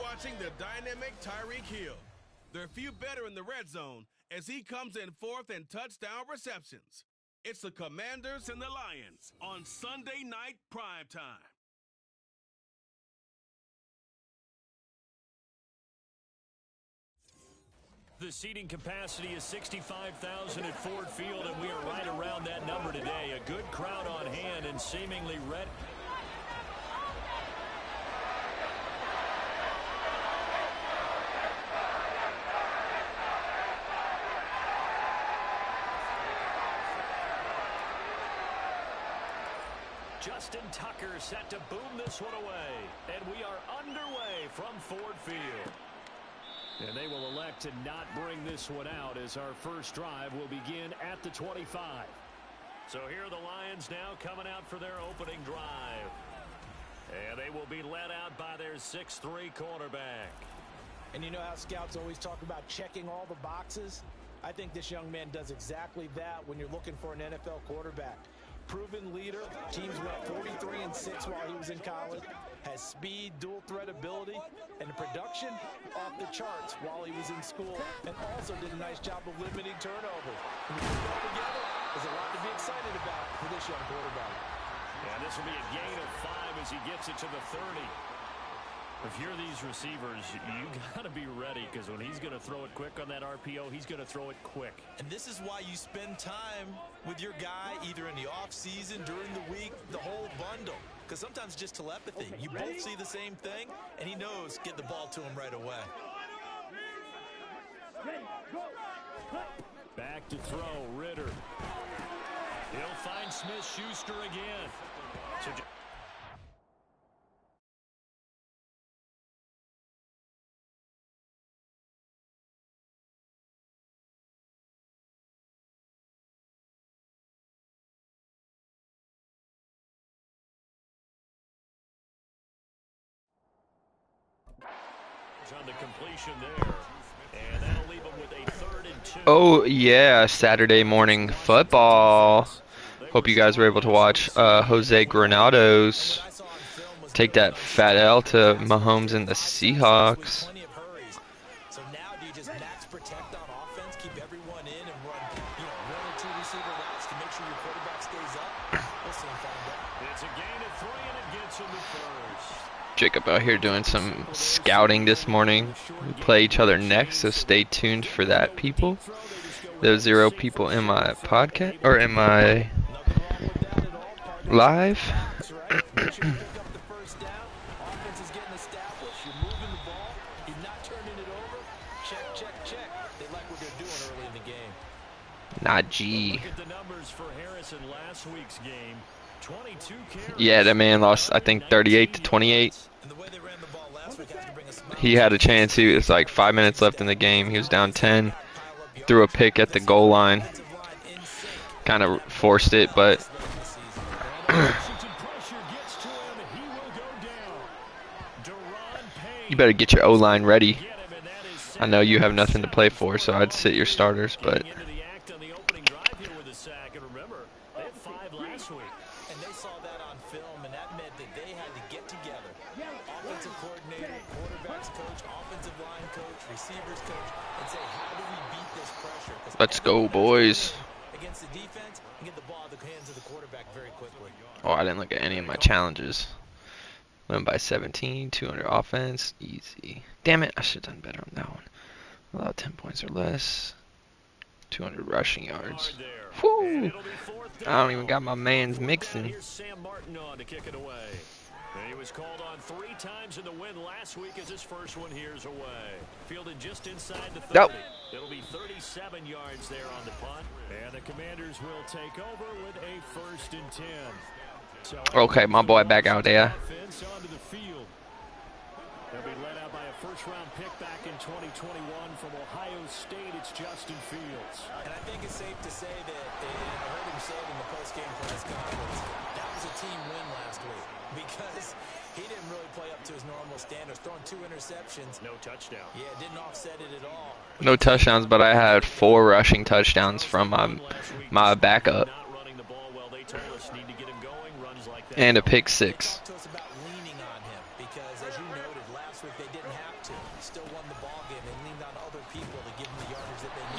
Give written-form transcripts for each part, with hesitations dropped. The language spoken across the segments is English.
watching the dynamic Tyreek Hill. There are few better in the red zone as he comes in fourth and touchdown receptions. It's the Commanders and the Lions on Sunday night primetime. The seating capacity is 65,000 at Ford Field, and we are right around that number today. A good crowd on hand and seemingly ready. Justin Tucker set to boom this one away. And we are underway from Ford Field. And they will elect to not bring this one out as our first drive will begin at the 25. So here are the Lions now coming out for their opening drive. And they will be led out by their 6'3" quarterback. And you know how scouts always talk about checking all the boxes? I think this young man does exactly that when you're looking for an NFL quarterback. Proven leader. Teams went 43-6 while he was in college. Has speed, dual threat ability, and the production off the charts while he was in school. And also did a nice job of limiting turnovers. When you put it all together, there's a lot to be excited about for this young quarterback. Yeah, this will be a gain of 5 as he gets it to the 30. If you're these receivers, you got to be ready because when he's going to throw it quick on that RPO, he's going to throw it quick. And this is why you spend time with your guy either in the offseason, during the week, the whole bundle. Because sometimes just telepathy. You both see the same thing, and he knows get the ball to him right away. Back to throw, Ritter. He'll find Smith-Schuster again. So on the completion there, and that'll leave him with a 3rd and 2. Oh yeah, Saturday morning football. Hope you guys were able to watch Jose Granados take that fat L to Mahomes and the Seahawks. So now do you just max protect on offense, keep everyone in, and run 1 or 2 receiver routes to make sure your quarterback stays up? We'll soon find out. It's a gain of 3, and it gets him the first. Jacob out here doing some scouting this morning. We play each other next, so stay tuned for that, people. There's 0 people in my podcast or in my live. Not G. Yeah, that man lost, I think, 38-28. He had a chance. It was like 5 minutes left in the game. He was down 10. Threw a pick at the goal line. Kind of forced it, but you better get your O-line ready. I know you have nothing to play for, so I'd sit your starters, but let's go, boys. Oh, I didn't look at any of my challenges. Went by 17, 200 offense, easy. Damn it, I should have done better on that one. Allow 10 points or less. 200 rushing yards. Whew! I don't even got my man's mixing. He was called on 3 times in the win last week as his first one here's away. Fielded just inside the 30. Nope. It'll be 37 yards there on the punt. And the Commanders will take over with a 1st and 10. So okay, my boy back out there. Onto the field. They'll be led out by a first-round pick back in 2021 from Ohio State. It's Justin Fields. And I think it's safe to say that, and I heard him say it in the post-game press conference, that was a team win last week because he didn't really play up to his normal standards, throwing 2 interceptions. No touchdown. Yeah, didn't offset it at all. No touchdowns, but I had 4 rushing touchdowns from my backup. And a pick 6.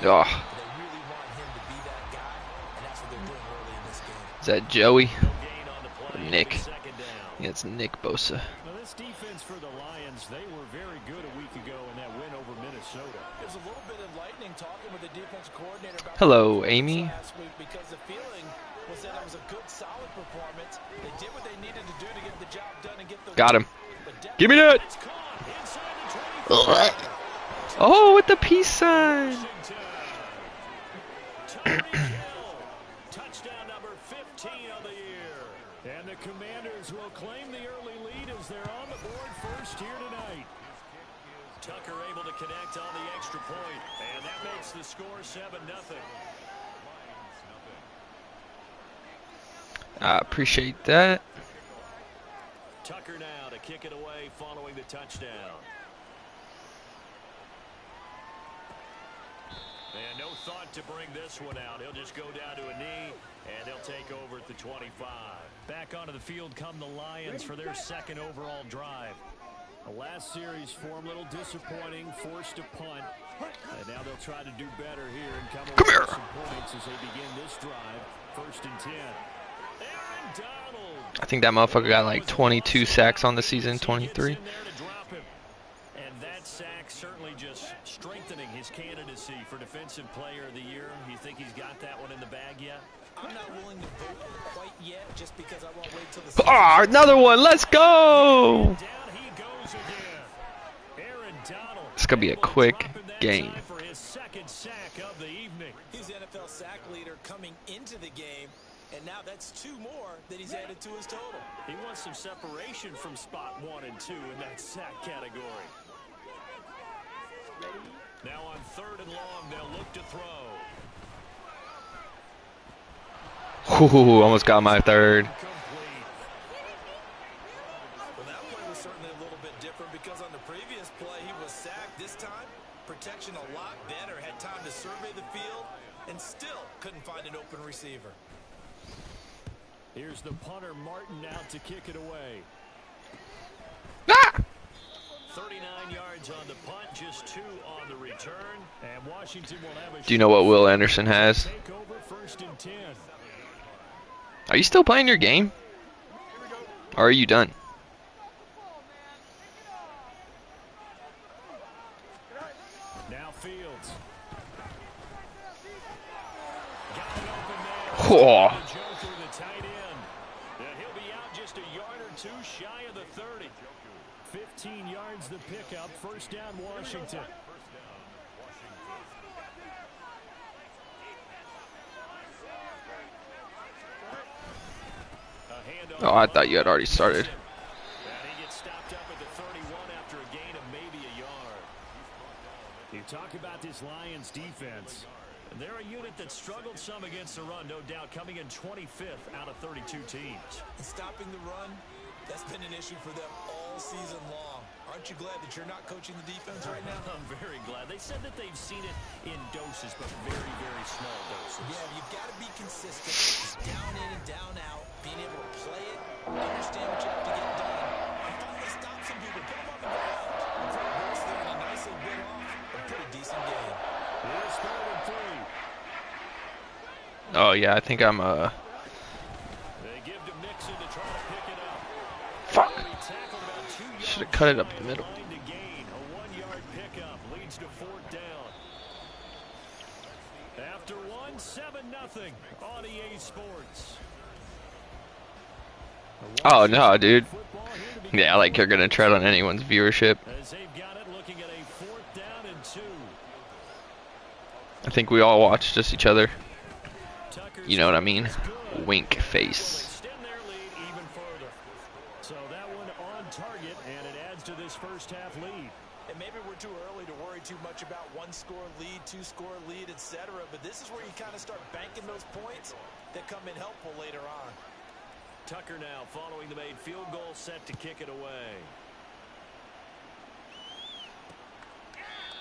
Oh. They really want him to be that guy, and that's what they're doing early in this game. Is that Joey? No gain on the play. Or Nick? Second down. Yeah, it's Nick Bosa. Now this defense for the Lions, they were very good a week ago in that win over Minnesota. There's a little bit enlightening talking with the defense coordinator about Hello, Amy. last week, because the feeling was that it was a good, solid performance. They did what they needed to do to get the job done and get the Got him. But Give me that. It's caught inside the 25. Oh, with the peace sign. Touchdown number 15 of the year. And the Commanders will claim the early lead as they're on the board first here tonight. Tucker able to connect on the extra point, and that makes the score 7-0. I appreciate that. Tucker now to kick it away following the touchdown. And no thought to bring this one out. He'll just go down to a knee, and he'll take over at the 25. Back onto the field come the Lions for their second overall drive. The last series form a little disappointing, forced to punt. And now they'll try to do better here and come away with some points as they begin this drive. 1st and 10. Aaron Donald. I think that motherfucker got like 22 sacks on the season, 23. And that sack certainly just strengthening his candidacy for Defensive Player of the Year. You think he's got that one in the bag yet? I'm not willing to vote quite yet, just because I won't wait till the Ah, another one. Let's go. Down he goes again. Aaron Donald. It's gonna be a quick game. For his second sack of the evening. He's the NFL sack leader coming into the game, and now that's 2 more that he's added to his total. He wants some separation from spot 1 and 2 in that sack category. Now on 3rd and long, they'll look to throw. Ooh, almost got my 3rd. Well, that play was certainly a little bit different because on the previous play, he was sacked. This time, protection a lot better, had time to survey the field, and still couldn't find an open receiver. Here's the punter, Martin, out to kick it away. Ah! 39 yards on the punt, just 2 on the return. And Washington will have a Do you know what Will Anderson has? take over 1st and 10. Are you still playing your game? Or are you done? Now Fields. Got it open there. Oh. The Joker, the tight end. And he'll be out just a yard or 2 shy of the 30. 15 yards the pickup. 1st down Washington. Oh, I thought you had already started. And he gets stopped up at the 31 after a gain of maybe a yard. You talk about this Lions defense. They're a unit that struggled some against the run, no doubt, coming in 25th out of 32 teams. And stopping the run, that's been an issue for them all season long. Aren't you glad that you're not coaching the defense right now? I'm very glad. They said that they've seen it in doses, but very, very small doses. Yeah, you've got to be consistent. Just down in and down out, being able to play it, understand what you have to get done, and finally stop some people, put them on the ground. And for the Bulls there, he nicely bit off a pretty decent game. Here's 3rd and 3. Oh yeah, I think I'm They give to Mixon to try to pick it up. Fuck. He tackled about 2 yards. Should have cut it up the middle. Line to gain. A 1-yard pickup leads to 4th down. After 1, 7-0 on EA Sports. Oh no, dude. Yeah, like you're gonna tread on anyone's viewership. As they've got it, looking at a 4th down and 2. I think we all watch just each other. Tucker's You know what I mean? good. Wink Will face. extend their lead even further. So that one on target, and it adds to this first half lead. And maybe we're too early to worry too much about 1-score lead, 2-score lead, etc. But this is where you kind of start banking those points that come in helpful later on. Tucker now following the made field goal, set to kick it away.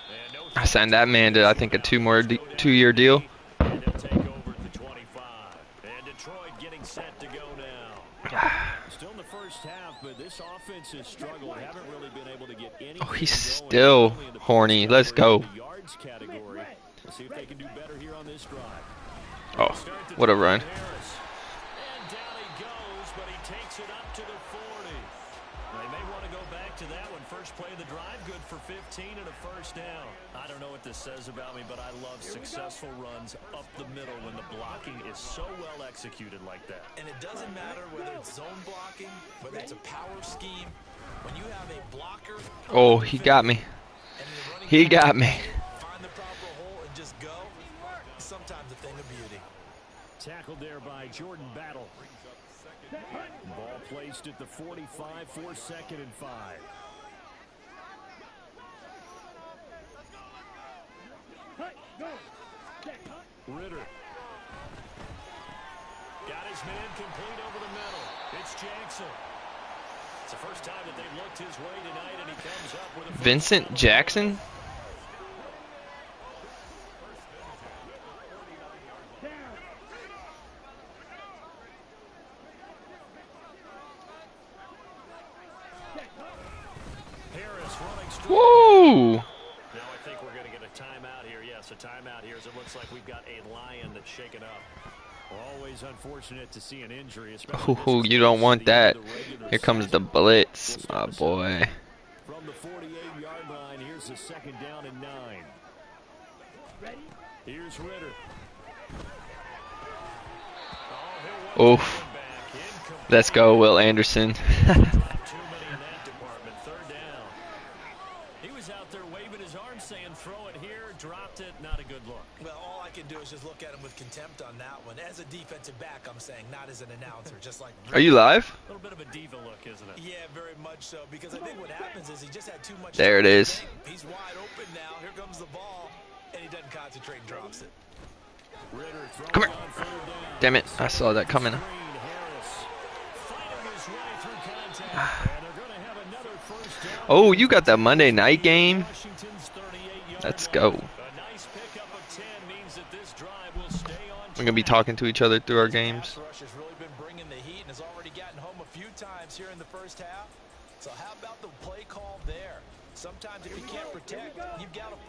And no I signed that man to I think a 2-year deal. And he'll take over at the 25. And Detroit getting set to go now. Still in the first half, but this offense has struggled. Haven't really been able to get any. Oh, he's still horny. Let's go. Yards category. Let's see if they can do better here on this drive. Oh, what a run. And down he goes, but he takes it up to the 40. They may want to go back to that one. First play of the drive, good for 15 and a first down. I don't know what this says about me, but I love successful runs up the middle when the blocking is so well executed like that. And it doesn't matter whether it's zone blocking, whether it's a power scheme. When you have a blocker. Oh, he got me. He got me. Find the proper hole and just go. Sometimes a thing of beauty. Tackled there by Jordan Battle. Ball placed at the 45 for 2nd and 5. Ritter. Got his man complete over the middle. It's Jackson. It's the first time that they've looked his way tonight, and he comes up with a Vincent Jackson? Woo! Now I think we're going to get a timeout here. Yes, a timeout here as it looks like we've got a Lion that's shaken up. Always unfortunate to see an injury. Ooh, you don't want that. Here comes the blitz, my boy. From the 48-yard line, here's the 2nd down and 9. Here's Ritter. Oof. Let's go, Will Anderson. Saying throw it here, dropped it, not a good look. Well, all I can do is just look at him with contempt on that one. As a defensive back, I'm saying, not as an announcer. Just like. Are you live? A little bit of a diva look, isn't it? Yeah, very much so. Because I think what happens is he just had too much. There it is. He's wide open now. Here comes the ball, and he doesn't concentrate and drops it. Come here. Damn it! I saw that coming. Oh, you got that Monday night game? Let's go. We're going to be talking to each other through our games.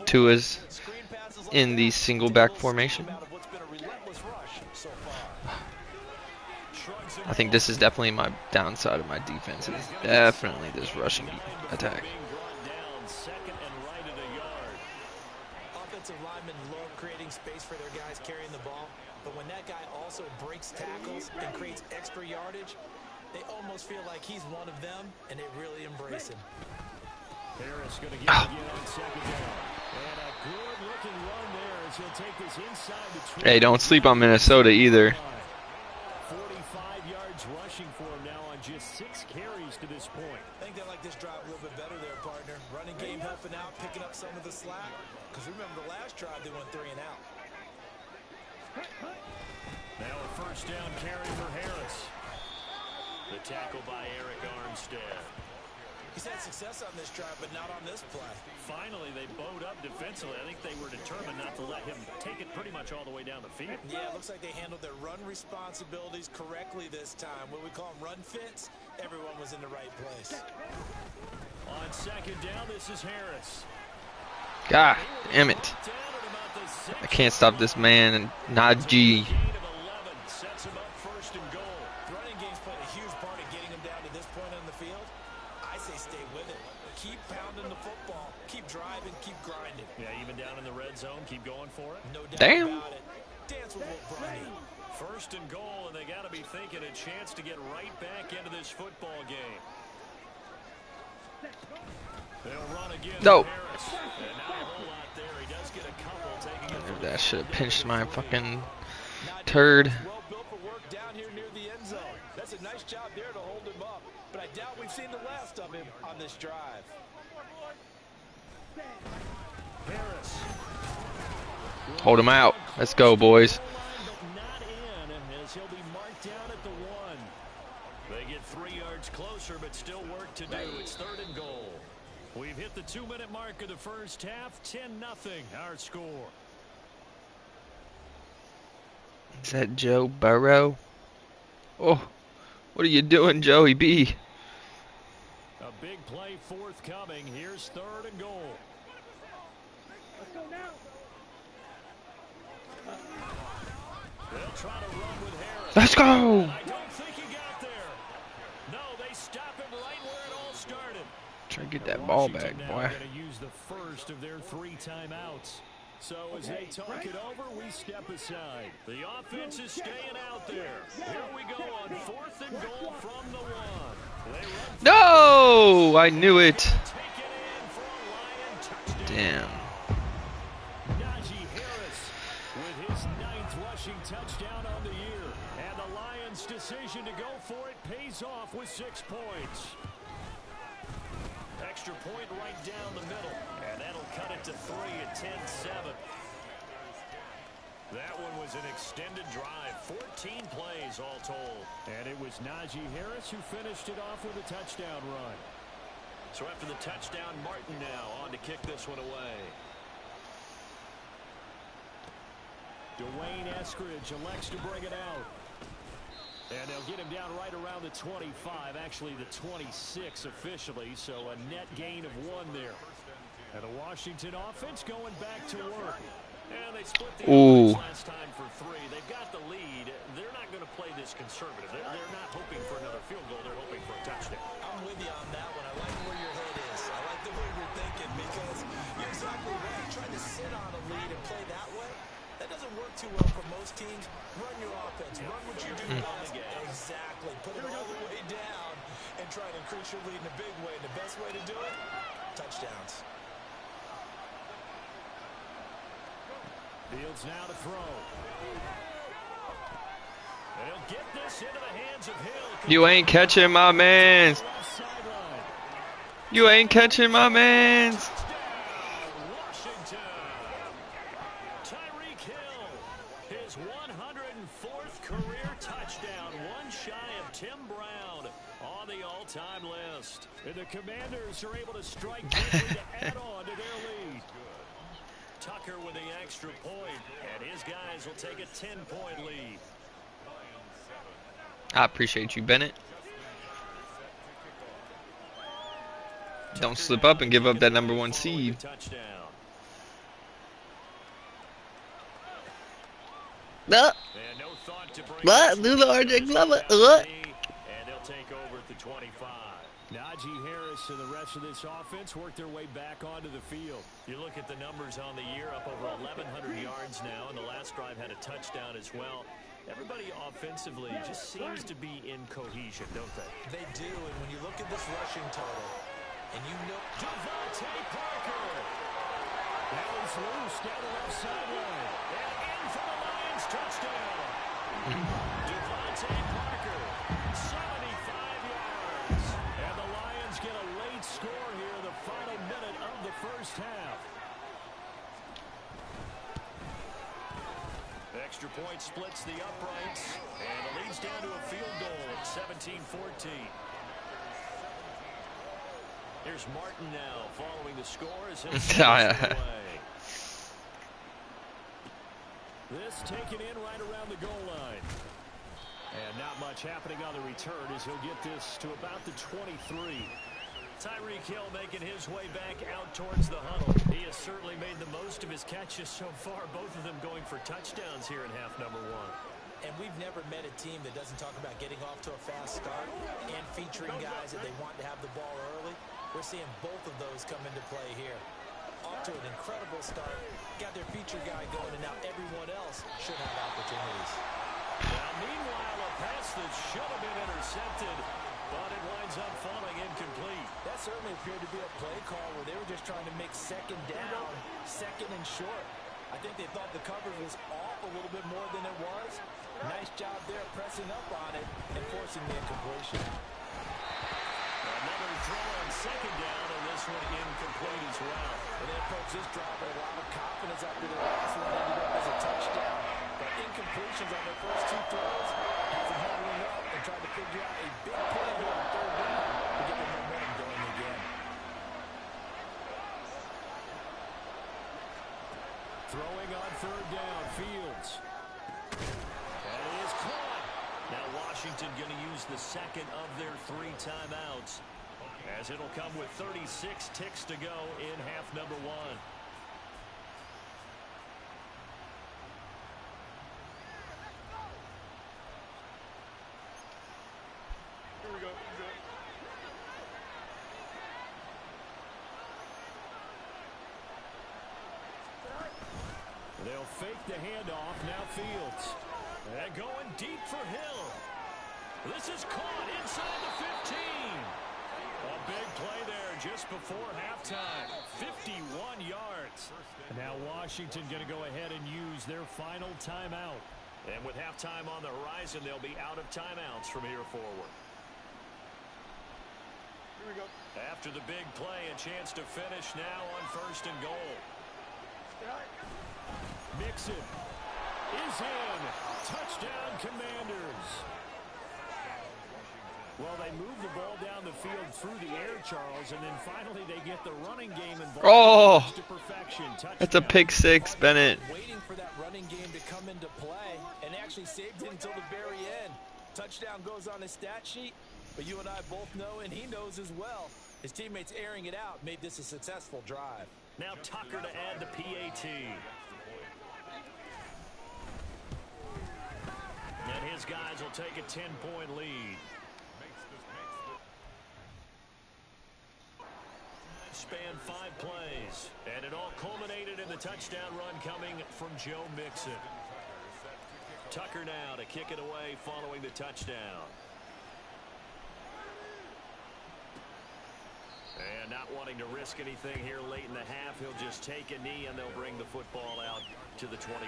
Tua's in the single back formation. I think this is definitely my downside of my defense. Is definitely this rushing attack. Offensive linemen love creating space for their guys carrying the ball, but when that guy also breaks tackles and creates extra yardage, they almost feel like he's one of them, and they really embrace him. Harris going to get it again on 2nd down. And a good-looking run there as he'll take this inside the 20. Hey, don't sleep on Minnesota either. 45 yards rushing for him now on just 6 carries to this point. I think they like this drive a little bit better there, partner. Running game helping out, picking up some of the slack. Because remember the last drive, they went 3 and out. Now a 1st down carry for Harris. The tackle by Eric Armstead. He's had success on this drive, but not on this play. Finally, they bowed up defensively. I think they were determined not to let him take it pretty much all the way down the field. Yeah, it looks like they handled their run responsibilities correctly this time. What we call them run fits, everyone was in the right place. On 2nd down, this is Harris. God damn it. I can't stop this man and Najee. Sets him up 1st and goal. The running game's played a huge part in getting him down to this point on the field. I say stay with it. Keep pounding the football. Keep driving. Keep grinding. Yeah, even down in the red zone, keep going for it. No doubt Damn. about it. Dance with Will Bryant. 1st and goal, and they got to be thinking a chance to get right back into this football game. They'll run again. No. Harris. And not a whole lot there. He does get a couple taking it from That should have pinched my fucking turd. Well built for work down here near the end zone. That's a nice job there to hold him up. But I doubt we've seen the last of him on this drive. Harris. Hold him out. Let's go, boys. Not in, as he'll be marked down at the 1. They get 3 yards closer, but still work to do. It's 3rd and goal. We've hit the 2-minute mark of the first half. 10-0 our score. Is that Joe Burrow? Oh, what are you doing, Joey B? A big play forthcoming. Here's 3rd and goal. They'll try to run with Harris. Let's go. I don't think he got there. No, they stop him right where it all started. Try to get that ball back, Washington boy. now going to use the first of their 3 timeouts. So as they talk it over, we step aside. The offense is staying out there. Here we go on 4th and goal from the 1. No, I knew it. Damn. Najee Harris with his 9th rushing touchdown on the year. And the Lions' decision to go for it pays off with 6 points. Extra point right down the middle. And that'll cut it to 3 at 10-7. That one was an extended drive. 14 plays all told. And it was Najee Harris who finished it off with a touchdown run. So after the touchdown, Martin now on to kick this one away. Dwayne Eskridge elects to bring it out. And they'll get him down right around the 25, actually the 26 officially, so a net gain of 1 there. And the Washington offense going back to work. And they split the offense last time for 3. They've got the lead. They're not going to play this conservative. They're not hoping for another field goal. They're hoping for a touchdown. I'm with you on that one. I like where your head is. I like the way you're thinking because you're exactly right. Trying to sit on a lead and play that way, that doesn't work too well for most teams. Run your offense. Run what you do best. Exactly. Put it all the way down and try to increase your lead in a big way. And the best way to do it, touchdowns. Fields now to throw. And he'll get this into the hands of Hill. You ain't catching my mans. You ain't catching my mans. Washington. Tyreek Hill. His 104th career touchdown. 1 shy of Tim Brown on the all-time list. And the Commanders are able to strike quickly to add on to their lead. Tucker with the extra point, and his guys will take a 10-point lead. I appreciate you, Bennett. Don't slip up and give up that #1 seed. Lose RJ Glover. And they'll take over at the 25. Najee Harris and the rest of this offense work their way back onto the field. You look at the numbers on the year, up over 1,100 yards now, and the last drive had a touchdown as well. Everybody offensively just seems to be in cohesion, don't they? They do, and when you look at this rushing total, and you know... Devontae Parker! That was loose down the left sideline. And in for the Lions touchdown. Devontae Parker, 75 yards. And the Lions get a late score here in the final minute of the first half. Extra point splits the uprights, and it leads down to a field goal at 17-14. Here's Martin now following the score as he'll away. This taken in right around the goal line. And not much happening on the return as he'll get this to about the 23. Tyreek Hill making his way back out towards the huddle. He has certainly made the most of his catches so far, both of them going for touchdowns here in half number 1. And we've never met a team that doesn't talk about getting off to a fast start and featuring guys that they want to have the ball early. We're seeing both of those come into play here. Off to an incredible start. Got their feature guy going, and now everyone else should have opportunities. Now, meanwhile, a pass that should have been intercepted, but it winds up falling incomplete. That certainly appeared to be a play call where they were just trying to make second down, second and short. I think they thought the coverage was off a little bit more than it was. Nice job there pressing up on it and forcing the incompletion. Another throw on second down, and this one incomplete as well. And they approach this drive with a lot of confidence after the last one ended up as a touchdown. But incompletions on their first 2 throws has them huddling up and trying to figure out a big play here on third down to get the momentum going again. Throwing on third down, Fields. And it is caught. Now Washington going to use the second of their 3 timeouts, as it'll come with 36 ticks to go in half number 1. fake the handoff. Now Fields. And going deep for Hill. This is caught inside the 15. A big play there just before halftime. 51 yards. Now Washington going to go ahead and use their final timeout. And with halftime on the horizon, they'll be out of timeouts from here forward. Here we go. After the big play, a chance to finish now on 1st and goal. Mixon is in. Touchdown, Commanders. Well, they move the ball down the field through the air, Charles, and then finally they get the running game involved. Oh, to perfection. that's a pick six, Bennett. Waiting for that running game to come into play and actually saved it until the very end. Touchdown goes on his stat sheet, but you and I both know, and he knows as well, his teammates airing it out made this a successful drive. Now Tucker to add the PAT. And his guys will take a 10-point lead. Span 5 plays, and it all culminated in the touchdown run coming from Joe Mixon. Tucker now to kick it away following the touchdown. And not wanting to risk anything here late in the half, he'll just take a knee and they'll bring the football out to the 25.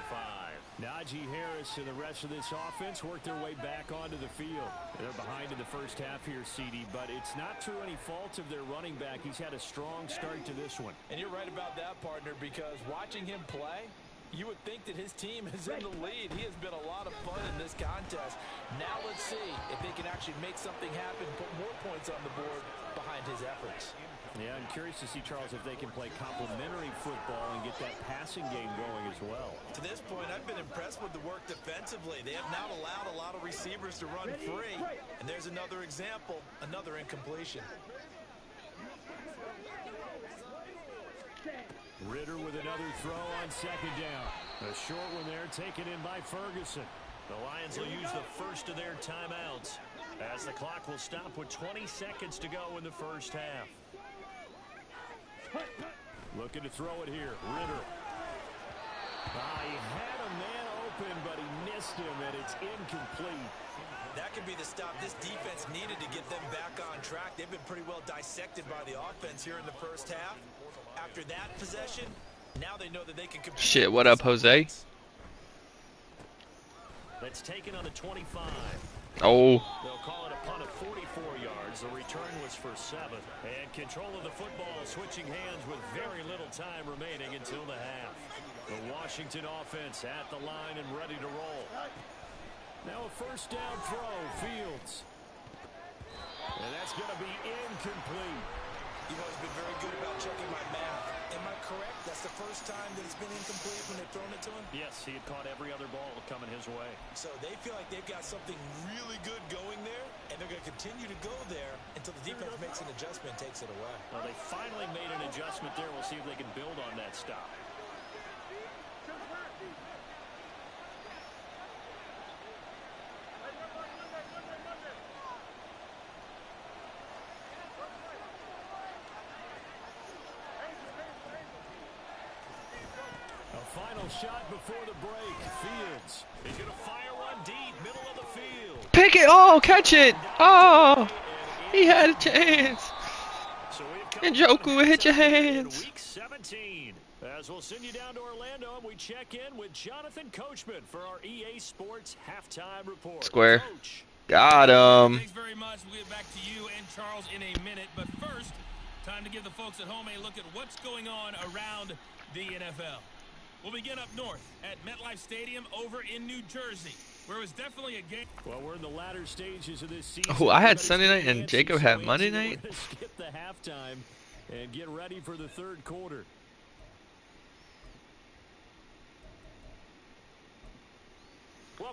Najee Harris and the rest of this offense work their way back onto the field. They're behind in the first half here, CD, but it's not through any fault of their running back. He's had a strong start to this one. And you're right about that, partner, because watching him play, you would think that his team is in the lead. He has been a lot of fun in this contest. Now let's see if they can actually make something happen, put more points on the board behind his efforts. Yeah, I'm curious to see, Charles, if they can play complementary football and get that passing game going as well. To this point, I've been impressed with the work defensively. They have not allowed a lot of receivers to run free. And there's another example, another incompletion. Ritter with another throw on 2nd down. A short one there taken in by Ferguson. The Lions will use the first of their timeouts as the clock will stop with 20 seconds to go in the first half. Looking to throw it here. Ritter. He had a man open, but he missed him, and it's incomplete. That could be the stop this defense needed to get them back on track. They've been pretty well dissected by the offense here in the first half. After that possession, now they know that they can compete. Shit, what up, Jose? That's taken on the 25. Oh. They'll call it a punt of 44 yards. The return was for 7. And control of the football switching hands with very little time remaining until the half. The Washington offense at the line and ready to roll. Now a 1st down throw. Fields. And that's going to be incomplete. You've always been very good about checking my math. Am I correct? That's the first time that it's been incomplete when they've thrown it to him? Yes, he had caught every other ball coming his way. So they feel like they've got something really good going there, and they're going to continue to go there until the defense makes an adjustment and takes it away. Well, they finally made an adjustment there. We'll see if they can build on that stop. Final shot before the break. Fields. He's going to fire one deep, middle of the field. Pick it. Oh, catch it. Oh, he had a chance. So Njoku, hit your hands. Week 17. As we'll send you down to Orlando, and we check in with Jonathan Coachman for our EA Sports halftime report. Square. Coach. Got him. Thanks very much. We'll get back to you and Charles in a minute. But first, time to give the folks at home a look at what's going on around the NFL. We'll begin up north at MetLife Stadium over in New Jersey, where it was definitely a game. Well, we're in the latter stages of this season. Oh, I had Sunday night and Jacob had Monday night. Skip the halftime and get ready for the 3rd quarter.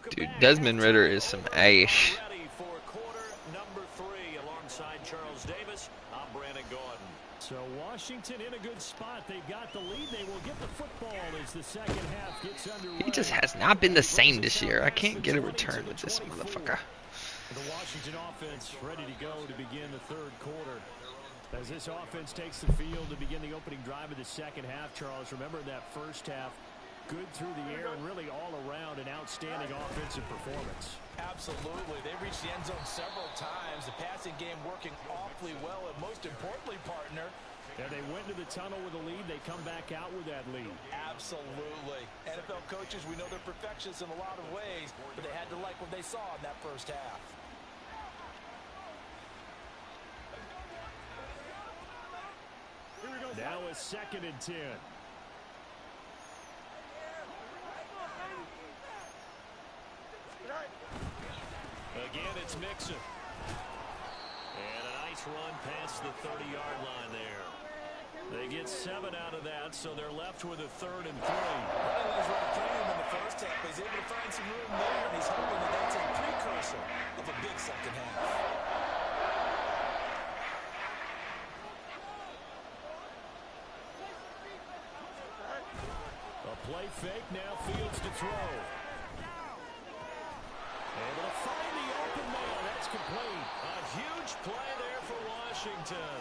Dude, Desmond Ritter is some ash. Ready for quarter number 3 alongside Charles Davis. I'm Brandon Gordon. So Washington in a good spot. They've got the lead. They will get the football as the second half gets underway. He just has not been the same this year. I can't get a return with this motherfucker. The Washington offense ready to go to begin the 3rd quarter. As this offense takes the field to begin the opening drive of the second half, Charles, remember that first half, good through the air and really all around an outstanding offensive performance. Absolutely. They reached the end zone several times. The passing game working awfully well. And most importantly, partner, and they went to the tunnel with a lead. They come back out with that lead. Absolutely. NFL coaches, we know they're perfectionists in a lot of ways, but they had to like what they saw in that first half. Now a 2nd and 10. Again, it's Mixon. And a nice run past the 30-yard line there. They get 7 out of that, so they're left with a 3rd and 3. Running lanes were playing him in the first half, but he's able to find some room there, and he's hoping that that's a precursor of a big second half. A play fake, now Fields to throw. Able to find the open man. That's complete. A huge play there for Washington.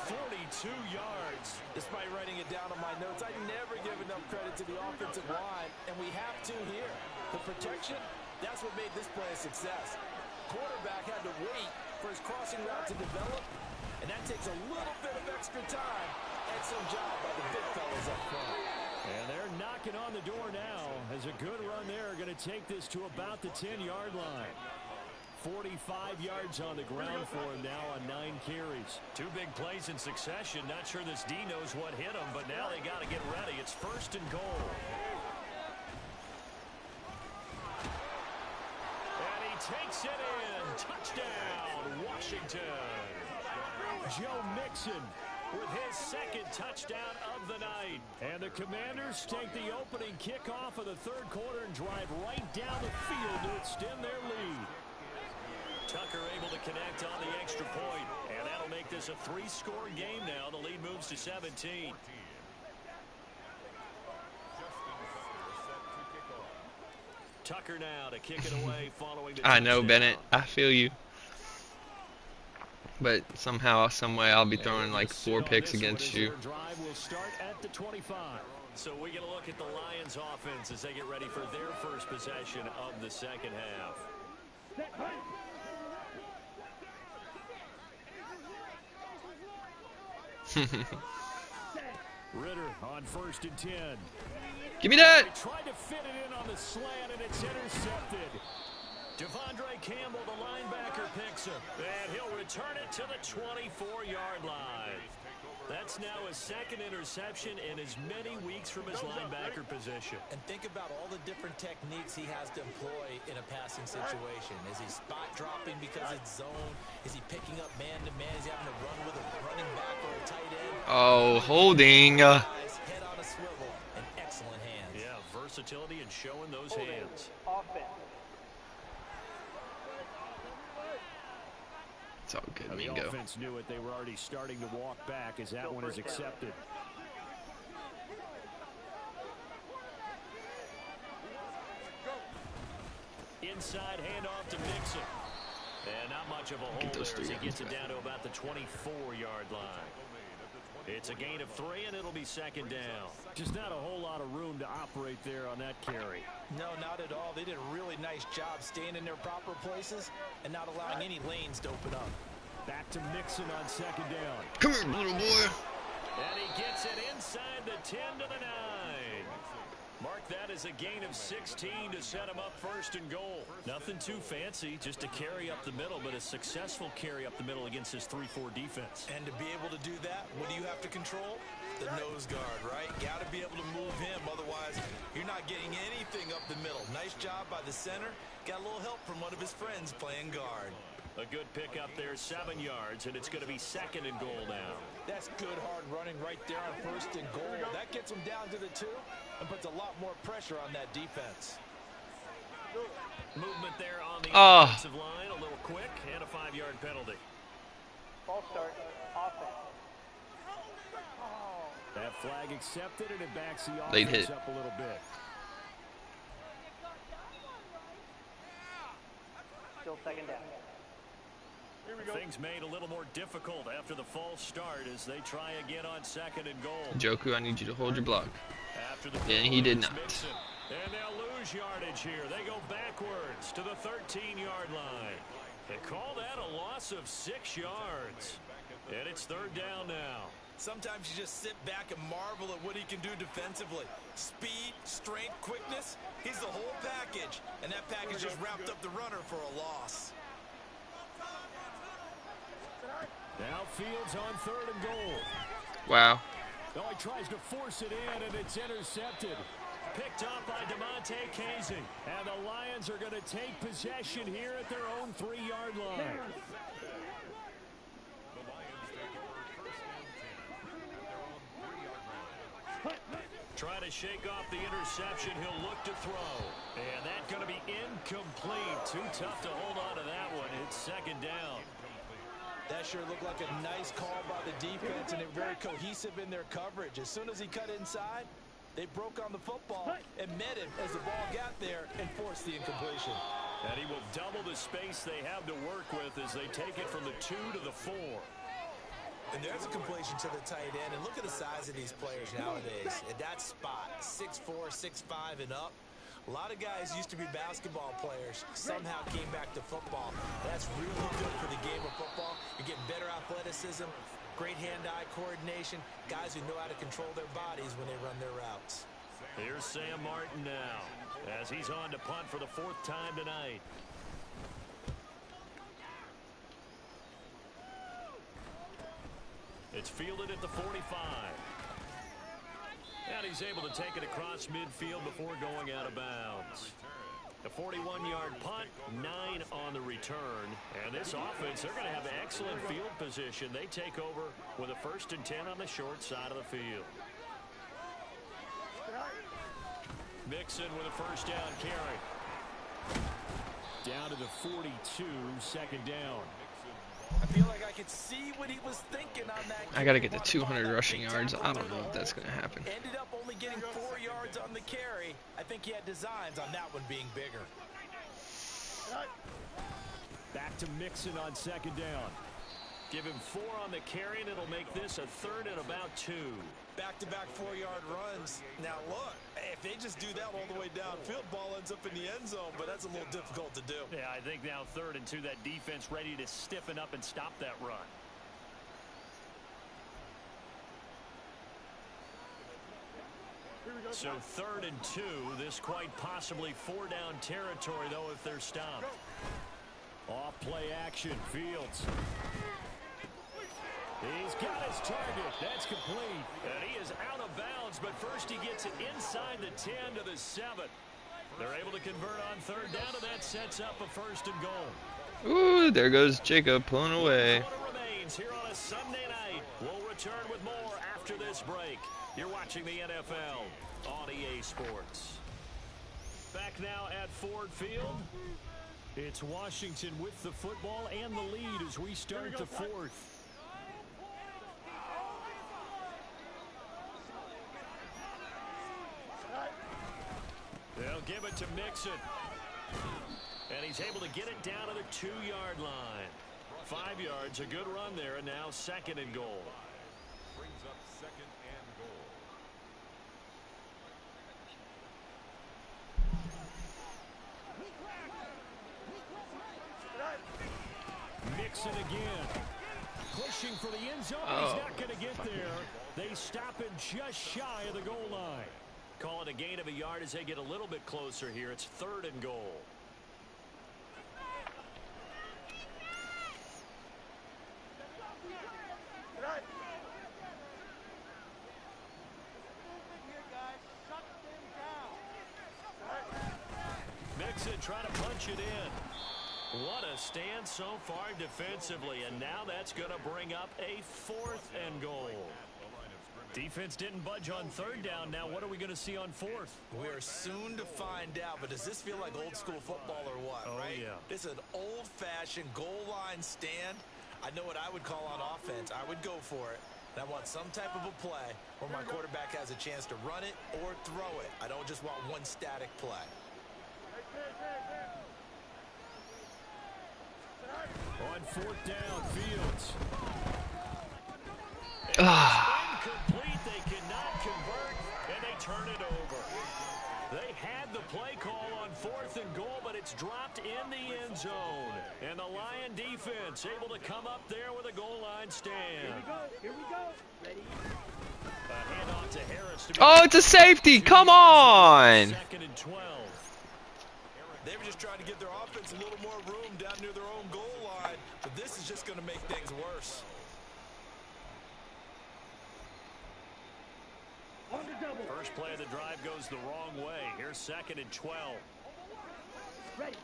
42 yards. Despite writing it down on my notes, I never give enough credit to the offensive line, and we have to here. The protection, that's what made this play a success. Quarterback had to wait for his crossing route to develop, and that takes a little bit of extra time. Excellent job by the big fellas up front. And they're knocking on the door now as a good run there. Going to take this to about the 10-yard line. 45 yards on the ground for him now on 9 carries. 2 big plays in succession. Not sure this D knows what hit him, but now they got to get ready. It's 1st and goal. And he takes it in. Touchdown, Washington. Joe Mixon with his 2nd touchdown of the night. And the Commanders take the opening kickoff of the 3rd quarter and drive right down the field to extend their lead. Tucker able to connect on the extra point, and that'll make this a 3-score game now. The lead moves to 17. Tucker now to kick it away following the I know, touchdown. Bennett. I feel you. But somehow, some way, I'll be throwing like 4 picks against you. Drive will start at the 25. So we get a look at the Lions offense as they get ready for their first possession of the 2nd half. Ritter on 1st and 10. Give me that! He tried to fit it in on the slant, and it's intercepted. Devondre Campbell, the linebacker, picks him. And he'll return it to the 24-yard line. That's now his 2nd interception in as many weeks from his linebacker position. And think about all the different techniques he has to employ in a passing situation. Is he spot dropping because it's zone? Is he picking up man-to-man? Is he having to run with a running back or a tight end? Oh, holding. Head on a swivel and excellent hands. Yeah, versatility and showing those hands. Offense. It's all good, The Mingo. offense knew it. They were already starting to walk back as that one is accepted. Inside handoff to Mixon. And not much of a hole there as he gets it down to about the 24-yard line. It's a gain of 3, and it'll be 2nd down. Just not a whole lot of room to operate there on that carry. No, not at all. They did a really nice job staying in their proper places and not allowing any lanes to open up. Back to Mixon on 2nd down. Come here, little boy. And he gets it inside the 10 to the 9. Mark that as a gain of 16 to set him up 1st and goal. Nothing too fancy, just a carry up the middle, but a successful carry up the middle against his 3-4 defense. And to be able to do that, what do you have to control? The nose guard, right? Got to be able to move him, otherwise you're not getting anything up the middle. Nice job by the center. Got a little help from one of his friends playing guard. A good pick up there, 7 yards, and it's going to be 2nd and goal now. That's good hard running right there on 1st and goal. That gets him down to the 2 and puts a lot more pressure on that defense. Movement there on the offensive line, a little quick, and a 5-yard penalty. False start. Offense. That flag accepted, and it backs the Late offense hit. up a little bit. Still 2nd down. Things made a little more difficult after the false start as they try again on 2nd and goal. Joku, I need you to hold your block. After the Yeah, he did not. Mixon. And they'll lose yardage here. They go backwards to the 13-yard line. They call that a loss of 6 yards. And it's third down now. Sometimes you just sit back and marvel at what he can do defensively. Speed, strength, quickness. He's the whole package. And that package just wrapped up the runner for a loss. Now Fields on third and goal. Wow. No, he tries to force it in, and it's intercepted. Picked up by DeMonte Casey. And the Lions are going to take possession here at their own 3-yard line. Trying to shake off the interception. He'll look to throw. And that's going to be incomplete. Too tough to hold on to that one. It's second down. That sure looked like a nice call by the defense, and they're very cohesive in their coverage. As soon as he cut inside, they broke on the football and met him as the ball got there and forced the incompletion. And he will double the space they have to work with as they take it from the 2 to the 4. And there's a completion to the tight end. And look at the size of these players nowadays. At that spot, 6'4", 6'5", and up. A lot of guys used to be basketball players, somehow came back to football. That's really good for the game of football. You're getting better athleticism, great hand-eye coordination, guys who know how to control their bodies when they run their routes. Here's Sam Martin now, as he's on to punt for the 4th time tonight. It's fielded at the 45. And he's able to take it across midfield before going out of bounds. A 41-yard punt, 9 on the return. And this offense, they're going to have excellent field position. They take over with a 1st and 10 on the short side of the field. Mixon with a 1st down carry. Down to the 42, 2nd down. I feel like I could see what he was thinking on that. I got to get to 200 rushing yards. I don't know if that's going to happen. Ended up only getting 4 yards on the carry. I think he had designs on that one being bigger. Back to Mixon on 2nd down. Give him 4 on the carry, and it'll make this a 3rd and about 2. Back-to-back 4-yard runs. Now, look, if they just do that all the way downfield, ball ends up in the end zone, but that's a little difficult to do. Yeah, I think now 3rd and 2, that defense ready to stiffen up and stop that run. So 3rd and 2, this quite possibly 4-down territory, though, if they're stopped. Off play action, Fields. He's got his target. That's complete. And he is out of bounds, but first he gets it inside the 10 to the 7. They're able to convert on 3rd down, and that sets up a 1st and goal. Ooh, there goes Jacob pulling away. That's what remains here on a Sunday night. We'll return with more after this break. You're watching the NFL on EA Sports. Back now at Ford Field. It's Washington with the football and the lead as we start the 4th. They'll give it to Mixon. And he's able to get it down to the 2-yard line. 5 yards, a good run there, and now 2nd and goal. Brings up 2nd and goal. Mixon again. Pushing for the end zone. He's not going to get there. They stop him just shy of the goal line. Call it a gain of a yard as they get a little bit closer here. It's 3rd and goal. Mixon trying to punch it in. What a stand so far defensively, and now that's going to bring up a 4th and goal. Defense didn't budge on 3rd down. Now what are we going to see on 4th? We're soon to find out, but does this feel like old school football or what, right? Yeah. It's an old-fashioned goal line stand. I know what I would call on offense. I would go for it. And I want some type of a play where my quarterback has a chance to run it or throw it. I don't just want one static play. On 4th down, Fields. Ah. Incomplete. They cannot convert, and they turn it 4th and goal, but it's dropped in the end zone. And the Lion defense able to come up there with a goal line stand. Here we go. Ready? A handoff to Harris to Oh, it's a safety. Come on. 2nd and 12. They were just trying to give their offense a little more room down near their own goal line, but this is just going to make things worse. First play of the drive goes the wrong way. Here's 2nd and 12. Ready.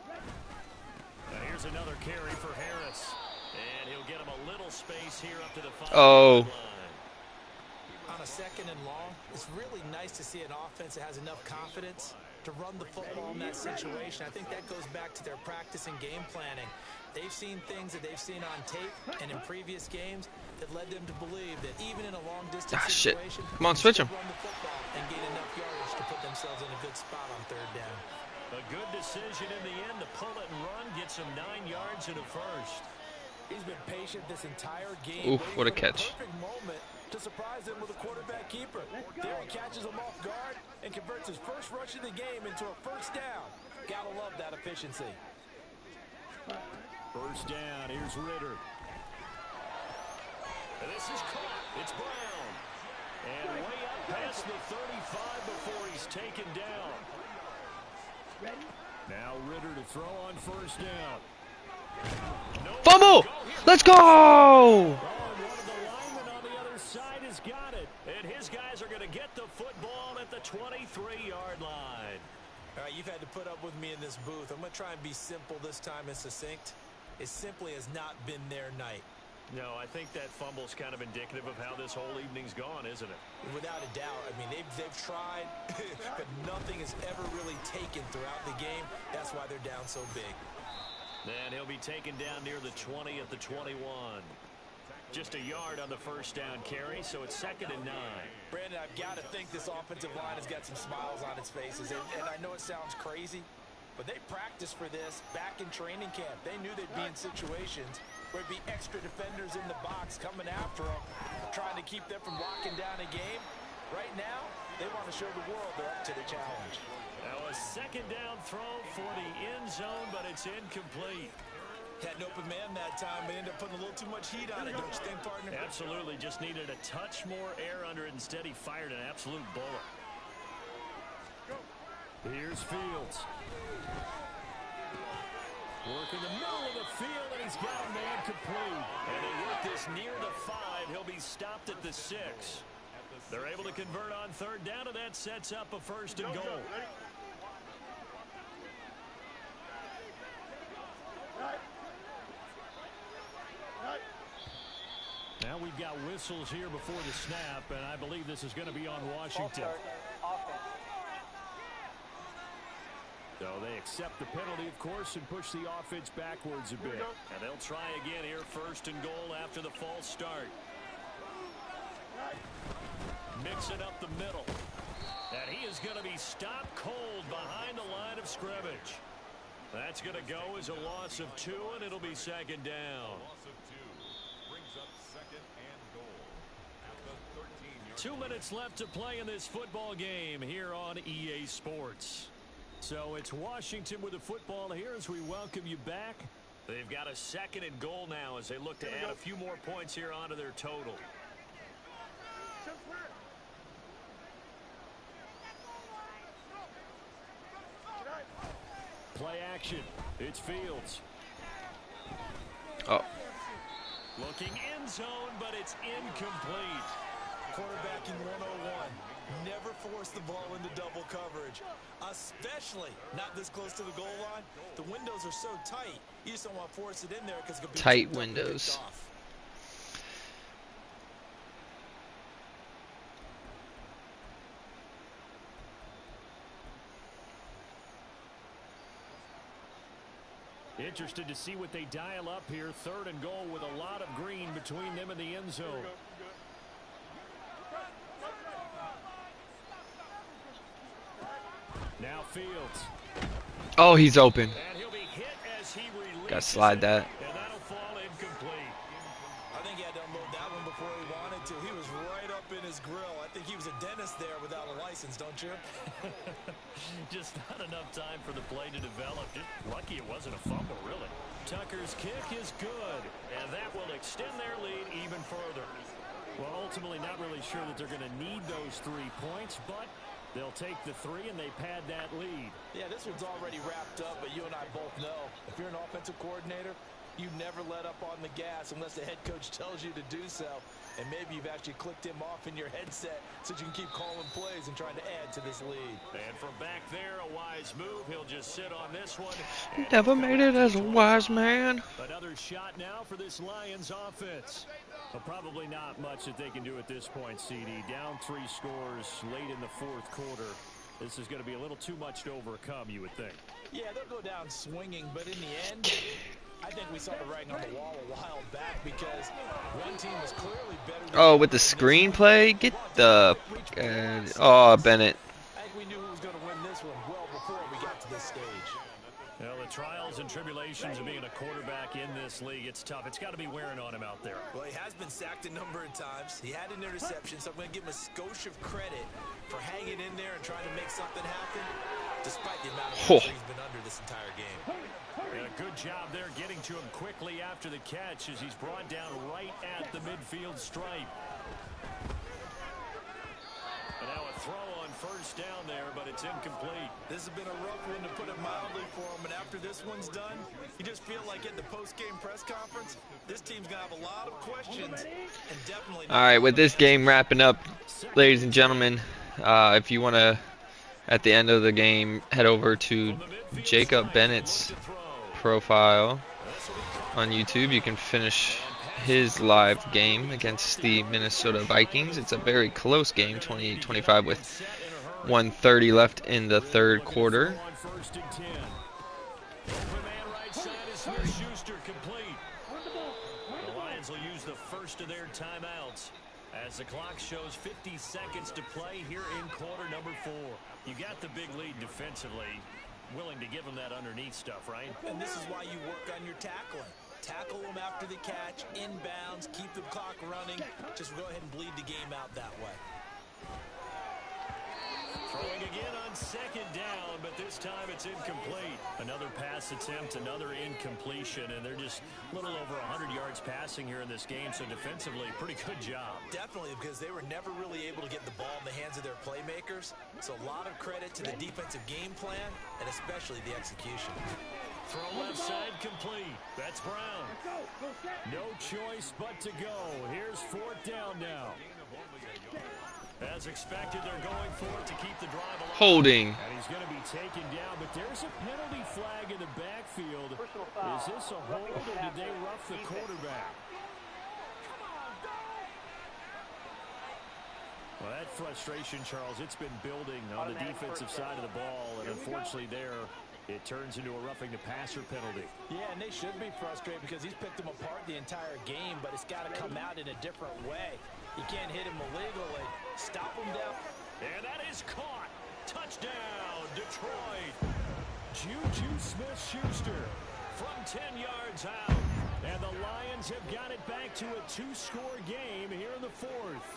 And here's another carry for Harris. And he'll get him a little space here up to the 5 Oh. line. On a 2nd and long, it's really nice to see an offense that has enough confidence to run the football in that situation. I think that goes back to their practice and game planning. They've seen things that they've seen on tape and in previous games that led them to believe that even in a long-distance situation, Come on, switch them. run the football and gain enough yardage to put themselves in a good spot on 3rd down. A good decision in the end to pull it and run, gets him 9 yards and a first. He's been patient this entire game. Oof, what a catch. Perfect moment to surprise them with a quarterback keeper. There he catches him off guard and converts his first rush of the game into a 1st down. Gotta love that efficiency. 1st down, here's Ritter. And this is caught. It's Brown. And way up past the 35 before he's taken down. Now Ritter to throw on 1st down. Fumble! Let's go! One of the linemen on the other side has got it. And his guys are going to get the football at the 23-yard line. All right, you've had to put up with me in this booth. I'm going to try and be simple this time and succinct. It simply has not been their night. No, I think that fumble's kind of indicative of how this whole evening's gone, isn't it? Without a doubt. I mean, they've tried, but nothing has ever really taken throughout the game. That's why they're down so big. And he'll be taken down near the 20 at the 21. Just a yard on the 1st down carry, so it's 2nd and 9. Brandon, I've got to think this offensive line has got some smiles on its faces. And I know it sounds crazy, but they practiced for this back in training camp. They knew they'd be in situations where it'd be extra defenders in the box coming after them, trying to keep them from locking down a game. Right now, they want to show the world they're up to the challenge. Now a 2nd down throw for the end zone, but it's incomplete. Had an open man that time, but ended up putting a little too much heat on it, don't you think, partner? Absolutely, just needed a touch more air under it. Instead, he fired an absolute bullet. Here's Fields. Working the middle of the field, and he's got a man complete. And they work this near the 5. He'll be stopped at the 6. They're able to convert on 3rd down, and that sets up a 1st and goal. Now we've got whistles here before the snap, and I believe this is going to be on Washington. So they accept the penalty, of course, and push the offense backwards a bit. And they'll try again here, 1st and goal after the false start. Mix it up the middle. And he is going to be stopped cold behind the line of scrimmage. That's going to go as a loss of 2, and it'll be 2nd down. Loss of 2 brings up 2nd and goal at the 13-yard. 2 minutes left to play in this football game here on EA Sports. So it's Washington with the football here as we welcome you back. They've got a 2nd and goal now as they look to add a few more points here onto their total. Play action. It's Fields. Oh. Looking end zone, but it's incomplete. Quarterbacking 101. Never force the ball into double coverage, especially not this close to the goal line. The windows are so tight, you just don't want to force it in there because it could be Tight windows. Interested to see what they dial up here. 3rd and goal with a lot of green between them and the end zone. Now Fields. Oh, he's open. And he'll be hit as he releases Gotta slide that. And that'll fall incomplete. I think he had to unload that one before he wanted to. He was right up in his grill. I think he was a dentist there without a license, don't you? Just not enough time for the play to develop. Just lucky it wasn't a fumble, really. Tucker's kick is good, and that will extend their lead even further. Well, ultimately not really sure that they're going to need those 3 points, but they'll take the 3 and they pad that lead. Yeah, this one's already wrapped up, but you and I both know if you're an offensive coordinator, you never let up on the gas unless the head coach tells you to do so. And maybe you've actually clicked him off in your headset so you can keep calling plays and trying to add to this lead. And from back there, a wise move. He'll just sit on this one. Never made it as a wise man. Another shot now for this Lions offense. Well, probably not much that they can do at this point, CD. Down 3 scores late in the 4th quarter. This is going to be a little too much to overcome, you would think. Yeah, they'll go down swinging, but in the end, I think we saw the writing on the wall a while back because one team was clearly better than Oh, with the screenplay? Get the... oh, Bennett. I think we knew who was going to win this one well before we got to this stage. Well, the trials and tribulations of being a quarterback in this league, it's tough. It's got to be wearing on him out there. Well, he has been sacked a number of times. He had an interception, so I'm going to give him a skosh of credit for hanging in there and trying to make something happen, despite the amount of pressure he's been under this entire game. Yeah, good job there getting to him quickly after the catch as he's brought down right at the midfield stripe. And now a throw on first down there, but it's incomplete. This has been a rough one, to put it mildly, for him. And after this one's done, you just feel like at the post-game press conference, this team's going to have a lot of questions. And definitely. All right, with this game wrapping up, ladies and gentlemen, if you want to, at the end of the game, head over to Jacob Bennett's profile on YouTube. You can finish his live game against the Minnesota Vikings. It's a very close game, 28-25 with 1:30 left in the 3rd quarter. The Lions will use the first of their timeouts as the clock shows 50 seconds to play here in quarter number 4. You got the big lead defensively. Willing to give them that underneath stuff, right? And this is why you work on your tackling. Tackle them after the catch, inbounds, keep the clock running. Just go ahead and bleed the game out that way. Throwing again on 2nd down, but this time it's incomplete. Another pass attempt, another incompletion, and they're just a little over 100 yards passing here in this game, so defensively, pretty good job. Definitely, because they were never really able to get the ball in the hands of their playmakers. So a lot of credit to the defensive game plan, and especially the execution. Throw left side complete. That's Brown. No choice but to go. Here's 4th down now. As expected, they're going for it to keep the drive alive. Holding. And he's going to be taken down, but there's a penalty flag in the backfield. Is this a hold, or did they rough the quarterback? Well, that frustration, Charles, it's been building on the defensive side of the ball, and unfortunately there, it turns into a roughing the passer penalty. Yeah, and they should be frustrated because he's picked them apart the entire game, but it's got to come out in a different way. You can't hit him illegally. Stop him down. And that is caught. Touchdown, Detroit. Juju Smith-Schuster from 10 yards out. And the Lions have got it back to a 2-score game here in the 4th.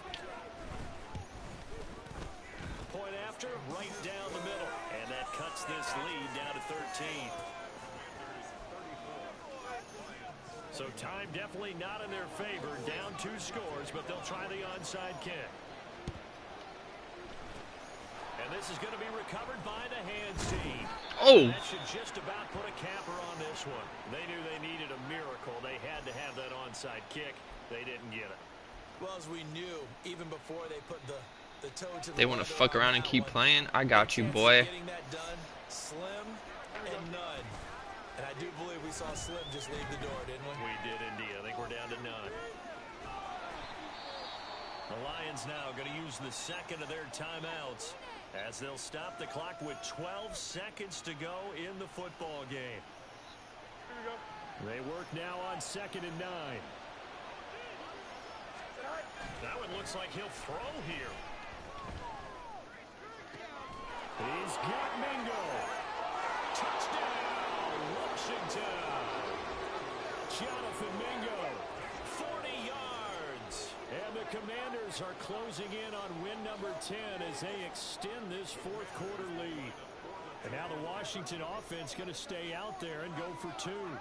Point after, right down the middle. And that cuts this lead down to 13. So time definitely not in their favor. Down 2 scores, but they'll try the onside kick. And this is going to be recovered by the hands team. Oh. That should just about put a capper on this one. They knew they needed a miracle. They had to have that onside kick. They didn't get it. Well, as we knew, even before they put the toe to the They want to fuck around and keep playing? I got you, boy. Getting that done, slim and none. And I do believe we saw Slim just leave the door, didn't we? We did indeed. I think we're down to none. The Lions now going to use the 2nd of their timeouts as they'll stop the clock with 12 seconds to go in the football game. They work now on 2nd and 9. Now it looks like he'll throw here. He's got Mingo. Touchdown, Washington. Jonathan Mingo, 40 yards. And the Commanders are closing in on win number 10 as they extend this fourth quarter lead. And now the Washington offense going to stay out there and go for two.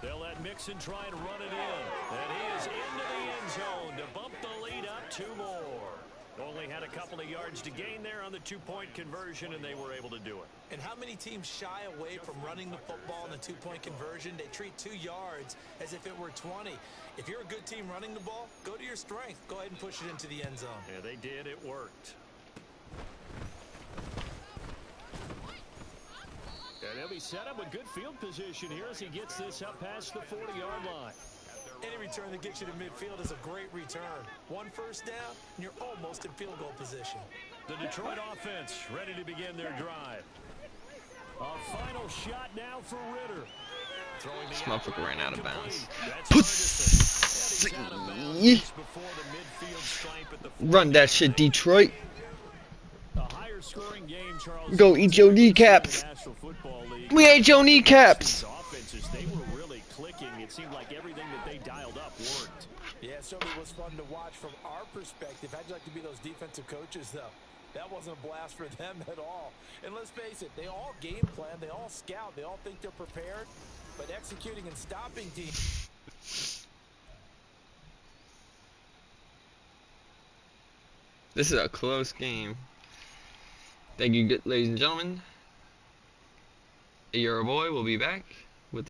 They'll let Mixon try and run it in. And he is into the end zone to bump the lead up 2 more. Only had a couple of yards to gain there on the two-point conversion, and they were able to do it. And how many teams shy away from running the football in the two-point conversion? They treat 2 yards as if it were 20. If you're a good team running the ball, go to your strength. Go ahead and push it into the end zone. Yeah, they did. It worked. And he'll be set up with good field position here as he gets this up past the 40-yard line. Any return that gets you to midfield is a great return. 1 first down, and you're almost in field goal position. The Detroit offense ready to begin their drive. A final shot now for Ritter. This motherfucker ran out of bounds. Pussy. Run that shit, Detroit. A higher scoring game, Charles. Go eat your kneecaps. We ate your kneecaps. Offenses, they were really clicking. It seemed like everything that they dialed up worked. Yeah, it certainly was fun to watch from our perspective. How'd you like to be those defensive coaches, though? That wasn't a blast for them at all. And let's face it, they all game plan, they all scout, they all think they're prepared, but executing and stopping teams. This is a close game. Thank you, ladies and gentlemen. Your boy will be back.